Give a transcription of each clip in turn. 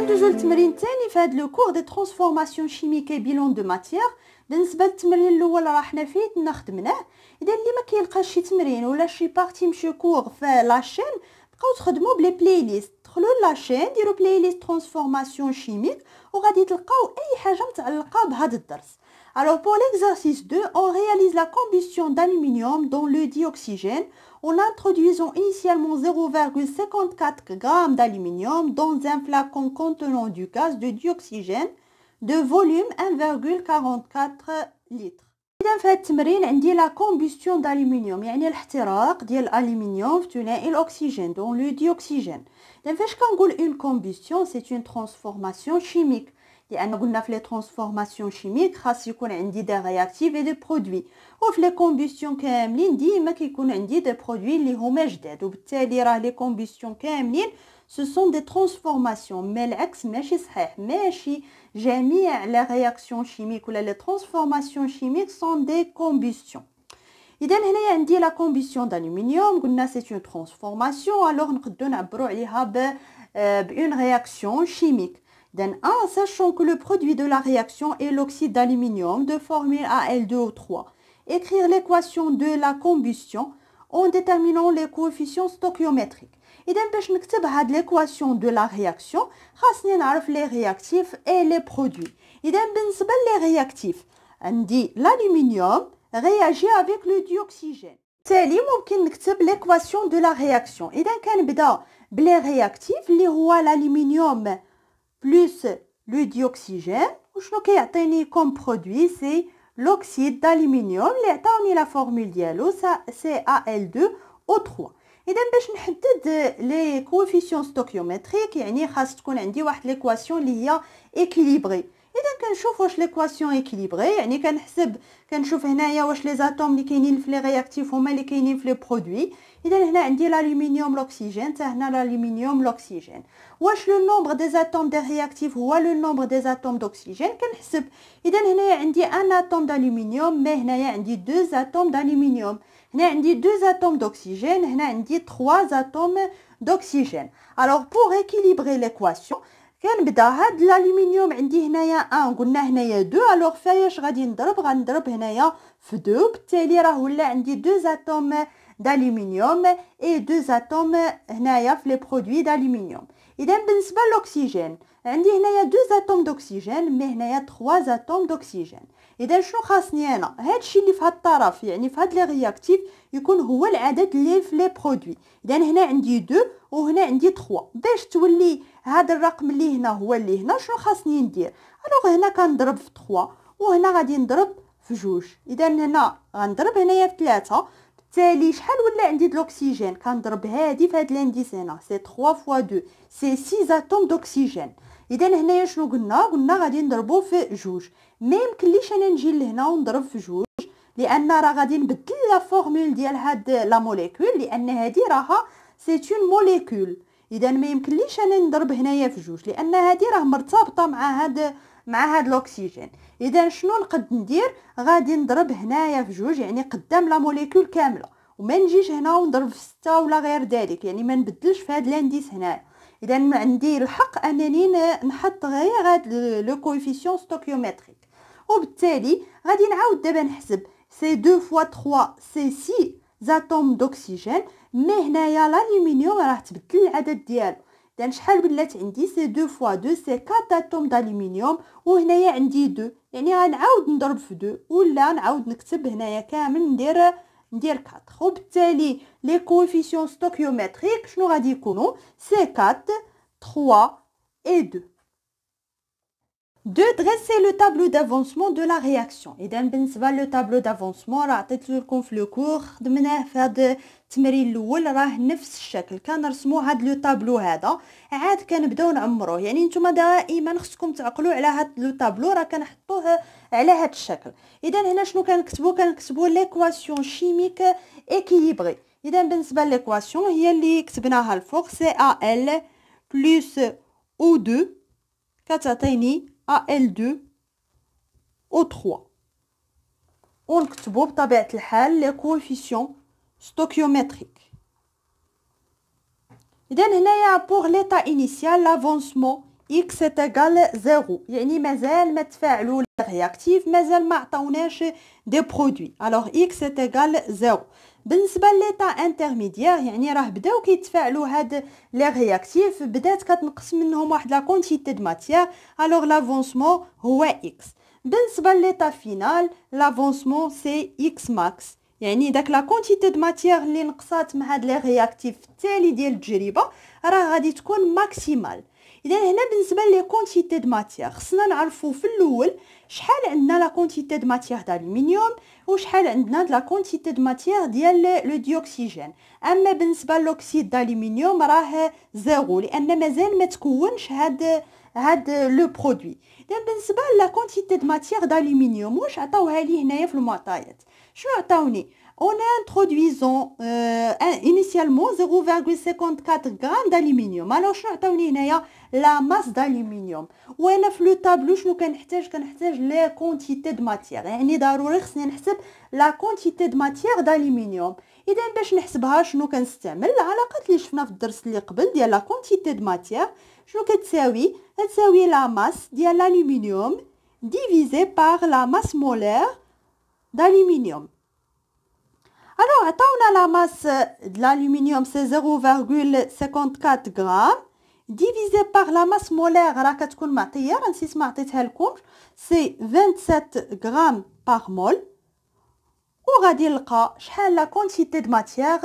ندوزو للتمرين الثاني في هذا لو كور دي ترانسفورماسيون شيميك اي بيلون دو ماتيير. بالنسبه للتمرين الاول راه حنا فايتنا خدمناه. اذا اللي ما كيلقاش شي تمرين ولا شي بارتي مشي كور في لاشين، بقاو تخدموا بلي بلاي ليست. دخلوا لاشين ديروا بلاي ليست ترانسفورماسيون شيميك وغادي تلقاو اي حاجه متعلقه بهذا الدرس. Alors pour l'exercice 2, on réalise la combustion d'aluminium dans le dioxygène en introduisant initialement 0,54 g d'aluminium dans un flacon contenant du gaz de dioxygène de volume 1,44 litres. إذا في هذا التمرين عندي la combustion d'aluminium يعني الاحتراق ديال الألمنيوم في ثنائي الأكسجين dans le dioxygène. إذا فاش كنقول une combustion c'est une transformation chimique. لأن قلنا في لي ترانسفورماسيون شيميك خاص يكون عندي دي رياكتيف اي دي برودوي، وفي لي كومبوسيون كاملين ديما كيكون عندي دي برودوي اللي هما جداد، وبالتالي راه لي كومبوسيون كاملين سو سون دي ترانسفورماسيون. ما العكس ماشي صحيح، ماشي جميع لي رياكسيون شيميك ولا لي ترانسفورماسيون شيميك سون دي كومبوسيون. اذا هنايا عندي لا كومبوسيون دالومنيوم، قلنا سي اون ترانسفورماسيون، الوغ نقدروا نعبروا عليها بون رياكسيون شيميك. D'un 1, sachant que le produit de la réaction est l'oxyde d'aluminium de formule Al2O3. Écrire l'équation de la combustion en déterminant les coefficients stoichiométriques. إذا باش نكتب هاد l'équation de la réaction خاصني نعرف les réactifs et les produits. إذا بالنسبة لي réactifs عندي l'aluminium réagit avec le dioxygène. بالتالي ممكن نكتب l'équation de la réaction. إذا كنبدا بلي réactifs اللي هو l'aluminium plus le dioxygène. وشنو كيعطيني كوم برودوي؟ سي l'oxyde d'aluminium اللي عطاوني لا فورمول ديالو سي Al2O3. اذا باش نحدد لي كوفيسيون ستوكيومتريك يعني خاص تكون عندي واحد ليكواسيون اللي هي ايكيليبري. اذا كنشوف واش ليكواسيون ايكيليبري يعني كنشوف هنايا واش لي زاتوم اللي كاينين في لي رياكتيف هما اللي كاينين في لي برودوي. اذا هنا عندي الالومنيوم لوكسيجين، حتى هنا الالومنيوم لوكسيجين. واش لو نومبر دي زاتوم دي رياكتيف هو لو نومبر دي زاتوم دوكسيجين، كنحسب. اذا هنايا عندي ان اتوم دالومنيوم، مي هنايا عندي دو زاتوم دالومنيوم، هنا عندي دو زاتوم دوكسيجين، هنا عندي 3 زاتوم دوكسيجين. alors pour équilibrer l'équation كنبدا هاد الالومنيوم عندي هنايا 1 قلنا هنايا 2، الوغ فاياش غادي غنضرب هنايا في 2، وبالتالي راه ولا عندي 2 زاتوم d'aluminium et 2 atomes هنايا في لي برودوي d'aluminium. اذا بالنسبه للاكسجين عندي هنايا 2 اتوم دوكسيجين، مي هنايا 3 اتوم دوكسيجين. اذا شنو خاصني انا؟ هادشي اللي في هاد الطرف يعني في هاد لي رياكتيف يكون هو العدد اللي في لي برودوي. اذا هنا عندي 2 وهنا عندي 3. باش تولي هذا الرقم اللي هنا هو اللي هنا، شنو خاصني ندير؟ الوغ هنا كنضرب في 3 وهنا غادي نضرب في 2. اذا هنا غنضرب هنايا في 3، بالتالي شحال ولا عندي د الاكسجين؟ كنضرب هادي في هاد الانديس هنا، سي 3 فوا 2 سي 6 اتوم دوكسيجين. اذا هنايا شنو قلنا غادي نضربو في 2. ما يمكنليش انا نجي لهنا ونضرب في 2 لان راه غادي نبدل لا فورمول ديال هاد لا موليكول، لان هادي راها سي اون موليكول. اذا ما يمكنليش انا نضرب هنايا في 2 لان هادي راه مرتبطه مع هاد الاكسجين. اذا شنو نقد ندير؟ غادي نضرب هنايا في 2 يعني قدام لا موليكول كامله، وما نجيش هنا ونضرب في 6 ولا غير ذلك، يعني ما نبدلش في هاد الانديس هنايا. اذا عندي الحق انني نحط غير هاد لو كوفيسيون ستوكيومتريك، وبالتالي غادي نعاود دابا نحسب سي 2 فوا 3 سي 6 زاتوم دوكسيجين، مي هنايا الالومنيوم راه تبدل العدد ديالو. اذا شحال ولات عندي؟ سي 2 فوا 2 سي 4 اتوم دالومنيوم، وهنايا عندي 2 يعني غنعاود نضرب في 2 ولا نعاود نكتب هنايا كامل ندير 4. وبالتالي لي كوفيسيون ستوكيومتريك شنو غادي يكونوا؟ سي 4 3 et 2. De dresser le tableau d'avancement de la réaction. إذا بالنسبة لو تابلو دافونسمون راه عطيت لكم في لو كور، خدمناه في هذا التمرين الاول، راه نفس الشكل كنرسموا هذا لو تابلو هذا، عاد كنبداو نعمروه. يعني نتوما دائما خصكم تعقلوا على هذا لو تابلو، راه كنحطوه على هذا الشكل. اذا هنا شنو كنكتبوا ليكواسيون شيميك ايكيليبري. اذا بالنسبه ليكواسيون هي اللي كتبناها الفوق، سي Al بلس O2 كتعطيني Al2O3، ونكتبو بطبيعة الحال لي كوفيسيون ستوكيومتريك. إذا هنايا بوغ ليتا إنيسيال لافونسمون x est égal 0 يعني مازال ما تفاعلوا الرياكتيف مازال ما عطاوناش دي برودوي. alors x est égal 0. بالنسبه لليطا انترميديير يعني راه بداو كيتفاعلوا هاد لي رياكتيف بدات كتنقص منهم واحد لا كونتيتي د ماتيير alors لافونسمون هو x. بالنسبه لليطا فينال لافونسمون سي x max يعني داك لا كونتيتي د ماتيير اللي نقصات مع هاد لي رياكتيف التالي ديال التجربه راه غادي تكون ماكسيمال. اذا هنا بالنسبه لي كونتيتي د ماتيير خصنا نعرفوا في الاول شحال عندنا لا كونتيتي د ماتيير دالومنيوم وشحال عندنا د لا كونتيتي د ماتيير ديال لو ديوكسيجين. اما بالنسبه لوكسيد دالومنيوم راه زيرو لان مازال ما تكونش هاد لو برودوي. اذا بالنسبه لا كونتيتي د ماتيير دالومنيوم واش عطاوها لي هنايا في المعطيات؟ شنو عطاوني؟ en introduisant initialement 0,54 grammes d'aluminium. alors شنو عطاوني هنايا؟ لا ماس d'aluminium. وانا في لو طابلو شنو كنحتاج لي كونتيتي د ماتيير يعني ضروري خصني نحسب لا كونتيتي د ماتيير d'aluminium. اذا باش نحسبها شنو كنستعمل العلاقات اللي شفنا في الدرس اللي قبل ديال لا كونتيتي د ماتيير. شنو كتساوي لا ماس ديال l'aluminium divisé par la masse molaire d'aluminium. alors عطاونا لا ماس د l'aluminium c'est 0,54 grammes divisé par la masse molaire راه كتكون معطيه نسيت ما عطيتها لكم c'est 27 grammes par mol. وغادي نلقى شحال لا كونتيتي د ماتيير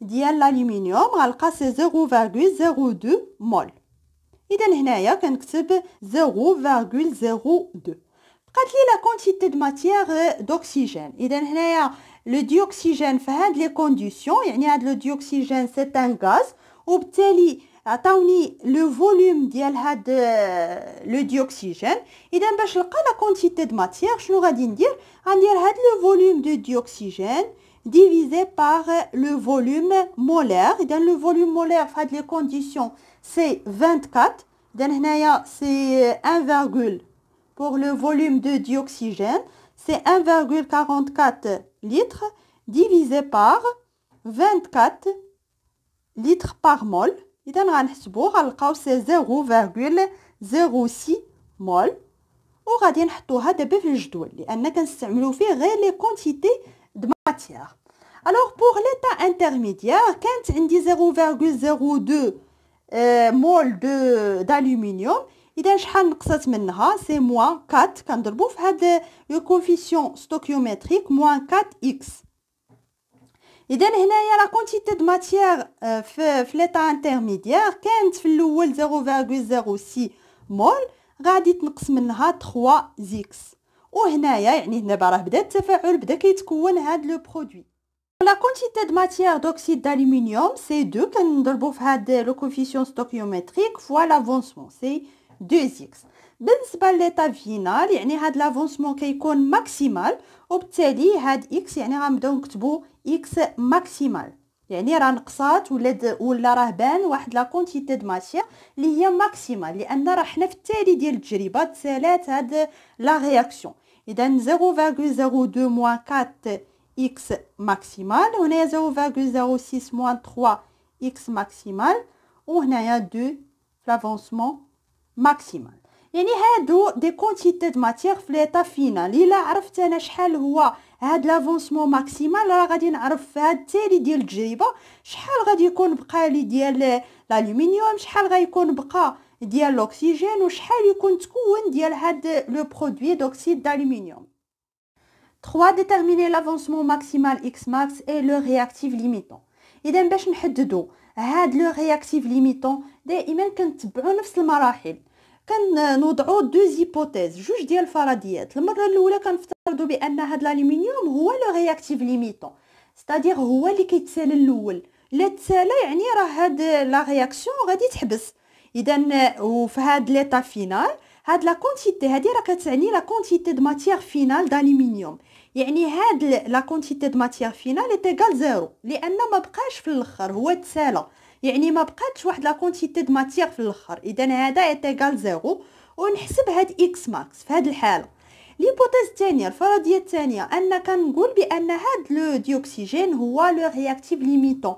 ديال l'aluminium غنلقى c'est 0,02 mol. اذا هنايا كنكتب 0,02. بقات لي لا كونتيتي د ماتيير دوكسيجين. اذا هنايا لو ديوكسيجين في هاد لي كونديسيون يعني هاد لو ديوكسيجين سي ان غاز وبالتالي عطاوني لو فوليوم ديال هاد لو ديوكسيجين. اذا باش نلقى لا كونتيتي د ماتيير شنو غادي ندير هاد لو فوليوم دو ديوكسيجين divisé par le volume molaire. اذا لو فوليوم مولير في هاد لي كونديسيون سي 24. اذا هنايا سي 1, pour le volume de dioxygène c'est 1,44 litres divisé par 24 litres par mol. اذا غنحسبوه غنلقاو سي 0,06 مول وغادي نحطوها دابا في الجدول لان كنستعملوا فيه غير لي كونتيتي د ماتيير. alors pour l'état intermédiaire كانت عندي 0,02 مول d'aluminium. اذا شحال نقصت منها سي موان 4 كنضربو في هذا لو كوفيسيون ستوكيومتريك موان 4 اكس. اذا هنايا لا كونتيتي د ماتيير في ليطا انترميديير كانت في الاول 0,06 مول غادي تنقص منها 3 زيكس. وهنايا يعني دابا راه بدا التفاعل بدا كيتكون هذا لو برودوي. لا كونتيتي د ماتيير دوكسيد d'aluminium سي 2 كنضربو في هذا لو كوفيسيون ستوكيومتريك فوا لافونسمون سي 2x. بالنسبه لليطا فينال يعني هاد لافونسمون كيكون ماكسيمال وبالتالي هاد x يعني غنبداو نكتبو x ماكسيمال يعني راه نقصات ولا راه بان واحد لا كونتيتي د ماتيير اللي هي ماكسيمال لان راه حنا في التالي ديال التجربه تسالات هاد لا رياكسيون. اذا 0,02 موان 4 x maximal وهنايا 0,06 موان 3 x maximal وهنايا 2 لافونسمون ماكسيمال. يعني هادو دي كونتيتي د ماتيير في ليطا فينال. الا عرفت انا شحال هو هاد لافونسمون ماكسيمال راه غادي نعرف في هاد التالي ديال التجربه شحال غادي يكون بقى لي ديال الالومنيوم شحال غيكون بقى ديال الاكسجين وشحال يكون تكون ديال هاد لو برودوي دوكسيد d'aluminium. 3. Déterminer l'avancement maximal Xmax et le réactif limitant. اذا باش نحددوا هاد لو رياكتيف ليميتون دائما كنتبعوا نفس المراحل. كنوضعوا دو زيبوتيز جوج ديال الفرضيات. المره الاولى كنفترضوا بان هاد الالومنيوم هو لو رياكتيف ليميتون ستادير هو اللي كيتسالى الاول. لا تسالى يعني راه هاد لا رياكسيون غادي تحبس. اذا وفي هاد ليطا فينال هاد لا كونتيتي هادي راه كتعني لا كونتيتي د ماتيير فينال d'aluminium يعني هاد لا كونتيتي د ماتيير فينال ايتيغال زيرو لان ما بقاش في الاخر هو تسالى يعني ما بقاتش واحد لا كونتيتي د ماتيير في الاخر. اذا هذا ايتيغال زيرو ونحسب هاد اكس ماكس في هاد الحاله. ليبوتيز الثانيه الفرضيه الثانيه ان كنقول بان هاد لو ديوكسيجين هو لو رياكتيف ليميتون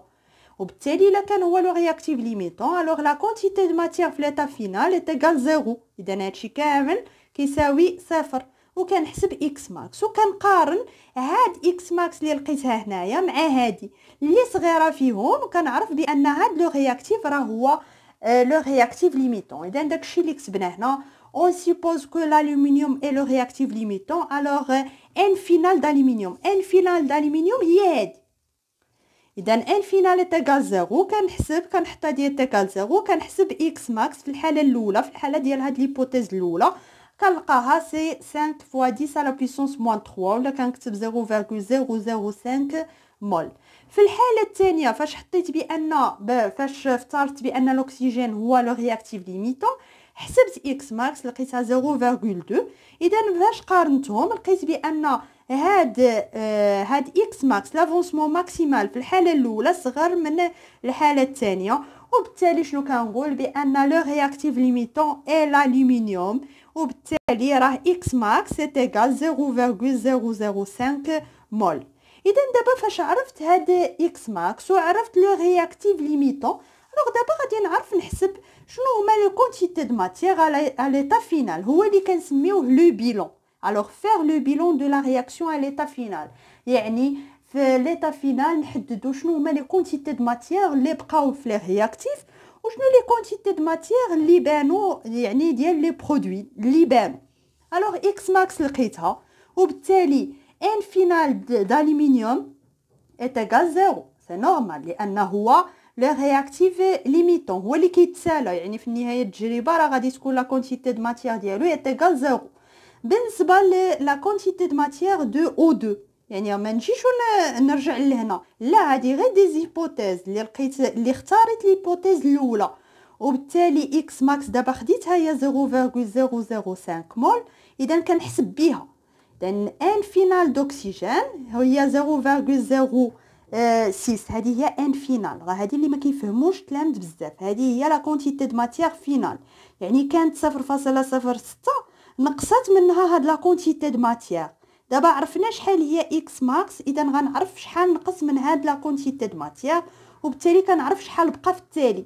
وبالتالي الا كان هو لو رياكتيف ليميتون الوغ لا كونتيتي دو ماتيير في ليتا فينال ايتيغال زيرو. اذا هادشي كامل كيساوي صفر. وكنحسب اكس ماكس وكنقارن هاد اكس ماكس اللي لقيتها هنايا مع هادي اللي صغيره فيهم، وكنعرف بان هاد لو رياكتيف راه هو لو رياكتيف ليميتون. اذا داكشي اللي كتبنا هنا on suppose que l'aluminium est le réactif limitant. Alors N final d'aluminium هي هادي. اذا N final est égal 0 كنحط هادي est égal 0 كنحسب x max في الحاله الاولى، في الحاله ديال هاد ليبوتيز الاولى كنلقاها سي 5 fois 10 à la puissance moins 3 ولا كنكتب 0.005 مول. في الحاله الثانيه فاش حطيت فاش افترضت بان الاكسجين هو لو رياكتيف ليميتون حسبت اكس ماكس لقيتها 0.2. اذا فاش قارنتهم لقيت بان هاد اكس ماكس لافونسمون ماكسيمال في الحاله الاولى صغر من الحاله الثانيه، وبالتالي شنو كنقول بان لو رياكتيف ليميتون اي l'aluminium، وبالتالي راه اكس ماكس ايغال 0.005 مول. اذا دابا فاش عرفت هاد اكس ماكس وعرفت لو رياكتيف ليميتون الوغ دابا غادي نعرف نحسب شنو هما لي كونتيتي دو ماتيير على ليتا فينال، هو اللي كنسميوه لو بيلون. الوغ فير لو بيلون دو لا رياكسيون على ليتا فينال، يعني في ليتا فينال نحددوا شنو هما لي كونتيتي دو ماتيير اللي بقاو في لي رياكتيف وشنو لي كونتيتي دو ماتيير اللي بانوا، يعني ديال لي برودوي اللي بانوا. الوغ اكس ماكس لقيتها، وبالتالي ان فينال d'aluminium est égal 0. سي نورمال لان هو لو رياكتيف ليميتون هو اللي كيتسالى، يعني في النهايه التجربه راه غادي تكون لا كونتيتي دو ماتيير ديالو ايغال 0. بالنسبه لا كونتيتي دو ماتيير دو O2 يعني ما نجيش نرجع لهنا، لا هذه غير دي زيبوتيز اللي لقيت اللي اختاريت ليبوتيز الاولى، وبالتالي اكس ماكس دابا خديتها هي 0.005 مول. اذا كنحسب بها اذا ان فينال دوكسيجين هي 0.06. هذه هي ان فينال، راه هذه اللي ما كيفهموش التلاميذ بزاف، هذه هي لا كونتيتي دو ماتيير فينال، يعني كانت 0.06 نقصت منها هاد لا كونتيتي دو ماتيير. دابا عرفنا شحال هي اكس ماكس، اذا غنعرف شحال نقص من هاد لا كونتيتي دو ماتيير، وبالتالي كنعرف شحال بقى في التالي.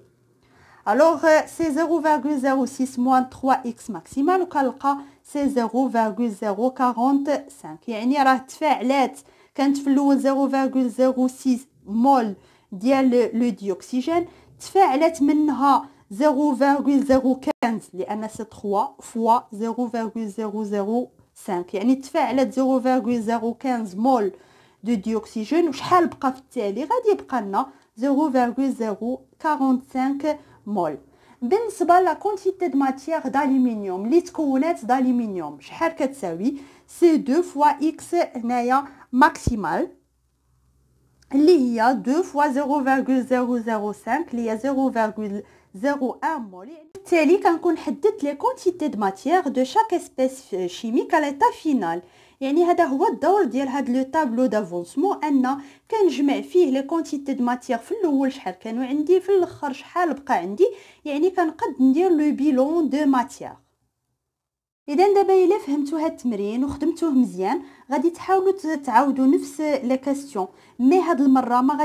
الوغ سي 0.06 موان 3 اكس ماكسيمال، وكنلقى سي 0.045، يعني راه تفاعلات كانت في الاول 0.06 مول ديال لو ديوكسيجين، تفاعلت منها 0.015 لان سي 3 فوا 0.005، يعني تفاعلت 0.015 مول دو ديوكسيجين. وشحال بقى في التالي؟ غادي يبقى لنا 0.045 مول. بالنسبه لا كونتيتي دو ماتيير d'aluminium اللي تكونات d'aluminium شحال كتساوي؟ سي 2 فوا اكس هنايا ماكسيمال اللي هي 2 فوا 0.005 اللي هي 0.01 مول. بالتالي كنكون حددت لي كونتيتي دو ماتيير دو شاك اسبيس شيميك على ليتا فينال. يعني هذا هو الدور ديال هاد لو طابلو دافونسمون، ان كنجمع فيه لي كونتيتي دو ماتيير في الاول شحال كانوا عندي، في الاخر شحال بقى عندي، يعني كنقد ندير لو بيلون دو ماتيير. اذا دابا الا فهمتوا هاد التمرين وخدمتوه مزيان غادي تحاولوا تعاودوا نفس لي كاستيون، مي هاد المره ما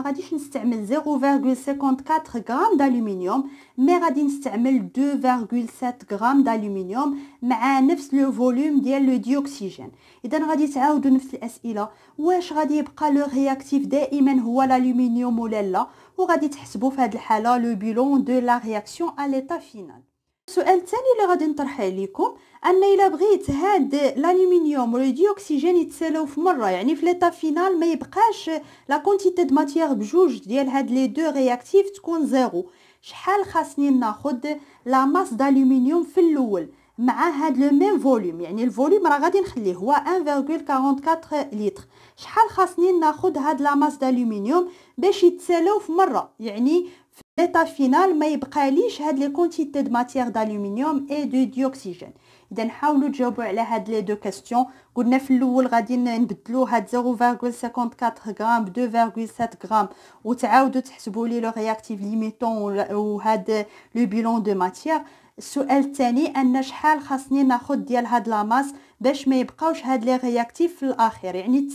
غاديش نستعمل 0.54 غرام d'aluminium، مي غادي نستعمل 2.7 غرام d'aluminium مع نفس لو فوليوم ديال لو ديوكسيجين. اذا غادي تعاودوا نفس الاسئله، واش غادي يبقى لو رياكتيف دائما هو الالومنيوم ولا لا، وغادي تحسبوا في هاد الحاله لو بيلون دو لا رياكسيون ا ليتا فينال. السؤال الثاني اللي غادي نطرحه لكم ان الا بغيت هاد الالومنيوم و الديوكسيجين يتسالاو في مره، يعني في ليطا فينال ما يبقاش لا كونتيتي دو ماتيير بجوج ديال هاد لي دو رياكتيف تكون زيرو، شحال خاصني ناخذ لا ماس d'aluminium في الاول مع هاد لو ميم فوليوم، يعني الفوليوم راه غادي نخليه هو 1.44 لتر، شحال خاصني ناخذ هاد لا ماس d'aluminium باش يتسالاو في مره، يعني في ليطا فينال ما يبقاليش هاد لي كونتيتي دو ماتيير d'aluminium اي دو ديوكسيجين. اذا نحاولوا تجاوبوا على هاد لي دو كاستيون. قلنا في الاول غادي نبدلوا هاد 0.54 غرام ب 2.7 غرام وتعاودوا تحسبوا لي لو رياكتيف ليميتون وهاد لو بيلون دو ماتيير. السؤال الثاني ان شحال خاصني ناخذ ديال هاد لاماس باش ما يبقاوش هاد لي رياكتيف في الاخير، يعني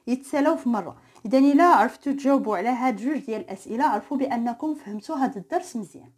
يتسالاو في مره. اذا الا عرفتوا تجاوبوا على هاد جوج ديال الاسئله عرفوا بانكم فهمتوا هاد الدرس مزيان.